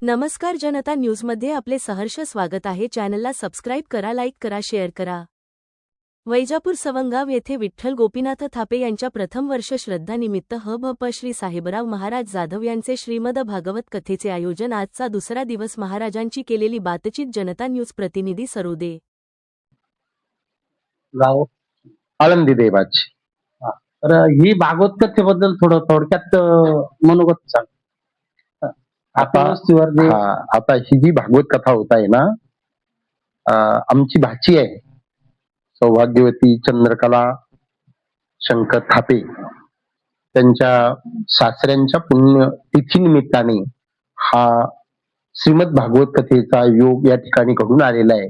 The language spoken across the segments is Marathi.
नमस्कार जनता न्यूजमध्ये आपले सहर्ष स्वागत आहे. चॅनलला सबस्क्राईब करा, लाईक करा, शेअर करा. वैजापूर सवंगाव येथे विठ्ठल गोपीनाथ थापे यांच्या प्रथम वर्ष श्रद्धानिमित्त ह.भ.प. श्री साहेबराव महाराज जाधव यांचे श्रीमद भागवत कथेचे आयोजन. आजचा दुसरा दिवस. महाराजांची केलेली बातचीत. जनता न्यूज प्रतिनिधी सरोदे गाव आळंदी देवाची. तर ही भागवत कथेबद्दल थोडं थोडक्यात मनोगत सांग. आता ही जी भागवत कथा होत आहे ना, आमची भाची आहे सौभाग्यवती चंद्रकला शंकर थापे, त्यांच्या सासऱ्यांच्या पुण्यतिथी निमित्ताने हा श्रीमद भागवत कथेचा योग या ठिकाणी घडून आलेला आहे.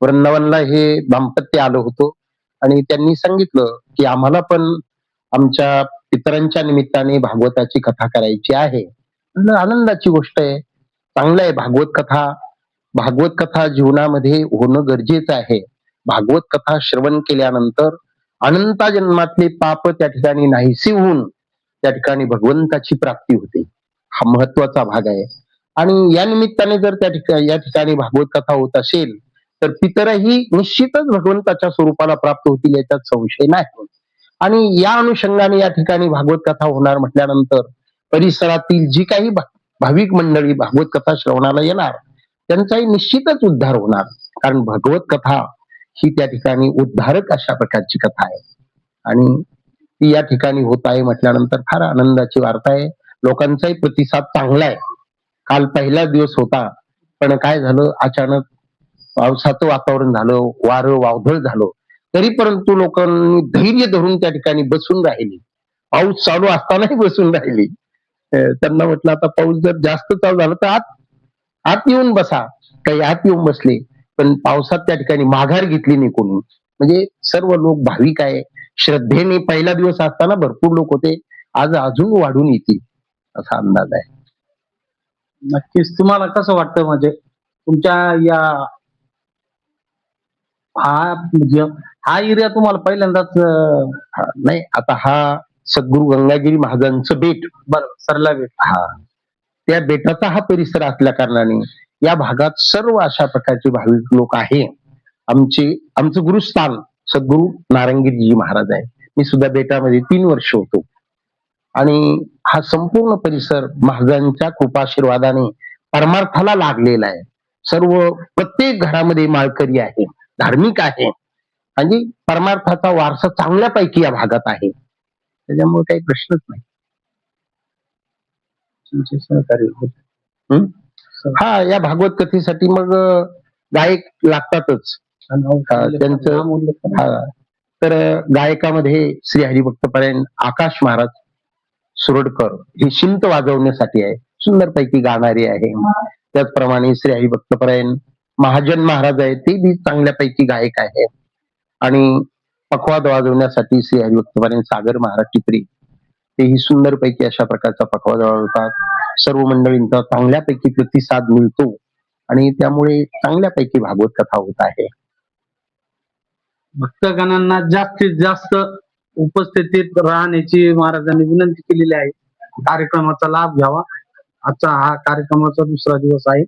वृंदावनला हे दाम्पत्य आलं होतं आणि त्यांनी सांगितलं की आम्हाला पण आमच्या पितरांच्या निमित्ताने भागवताची कथा करायची आहे. आनंदाची गोष्ट आहे, चांगलं आहे. भागवत कथा जीवनामध्ये होणं गरजेचं आहे. भागवत कथा श्रवण केल्यानंतर अनंता जन्मातले पाप त्या ठिकाणी नाहीसे होऊन त्या ठिकाणी भगवंताची प्राप्ती होते. हा महत्वाचा भाग आहे. आणि या निमित्ताने जर या ठिकाणी भागवत कथा होत असेल तर पितरही निश्चितच भगवंताच्या स्वरूपाला प्राप्त होतील, याच्यात संशय नाही. आणि या अनुषंगाने या ठिकाणी भागवत कथा होणार म्हटल्यानंतर परिसरातील जी काही भाविक मंडळी भागवत कथा श्रवणाला येणार त्यांचाही निश्चितच उद्धार होणार. कारण भगवत कथा ही त्या ठिकाणी उद्धारक अशा प्रकारची कथा आहे आणि ती या ठिकाणी होत आहे म्हटल्यानंतर फार आनंदाची वार्ता आहे. लोकांचाही प्रतिसाद चांगला आहे. काल पहिला दिवस होता, पण काय झालं, अचानक पावसाचं वातावरण झालं, वारं वावधळ झालं, तरी परंतु लोकांनी धैर्य धरून त्या ठिकाणी बसून राहिली. पाऊस चालू असतानाही बसून राहिली. त्यांना म्हटलं आता पाऊस जर जास्त चालू झाला तर आत येऊन बसा. काही आत येऊन बसले, पण पावसात त्या ठिकाणी माघार घेतली नाही कोणी. म्हणजे सर्व लोक भाविक आहे, श्रद्धेने. पहिला दिवस असताना भरपूर लोक होते, आज अजून वाढून येतील असा अंदाज आहे. नक्कीच. तुम्हाला कसं वाटतं, म्हणजे तुमच्या या हा एरिया तुम्हाला पहिल्यांदाच नाही, आता हा सद्गुरु गंगागिरी महाराजांचं बेट, बरोबर, सरला बेट, त्या बेटाचा हा परिसर असल्या कारणाने या भागात सर्व अशा प्रकारचे भाविक लोक आहे. आमचं गुरुस्थान सद्गुरु नारायणगिरीजी महाराज आहे. मी सुद्धा बेटामध्ये 3 वर्ष होतो आणि हा संपूर्ण परिसर महाराजांच्या कृपाशीर्वादाने परमार्थाला लागलेला आहे. प्रत्येक घरामध्ये माळकरी आहे, धार्मिक आहे आणि परमार्थाचा वारसा चांगल्यापैकी या भागात आहे. त्याच्यामुळे काही प्रश्नच नाही. हा, या भागवत कथेसाठी मग गायक लागतातच. त्यांचं तर गायकामध्ये श्री हरिभक्तपरायण आकाश महाराज सुरडकर हे शिंत वाजवण्यासाठी आहे, सुंदरपैकी गाणारे आहे. त्याचप्रमाणे श्री हरिभक्तपरायण महाजन महाराज आहे, ते बी चांगल्यापैकी गायक आहे. आणि पखवाद वाजवण्यासाठी श्री हरिभक्तपरायण सागर महाराज टिपरी, तेही सुंदरपैकी अशा प्रकारचा पखवाद वाजवतात. सर्व मंडळींचा चांगल्यापैकी प्रतिसाद मिळतो आणि त्यामुळे चांगल्यापैकी भागवत कथा होत आहे. भक्तगणांना जास्तीत जास्त उपस्थितीत राहण्याची महाराजांनी विनंती केलेली आहे. कार्यक्रमाचा लाभ घ्यावा. आजचा हा कार्यक्रमाचा दुसरा दिवस आहे.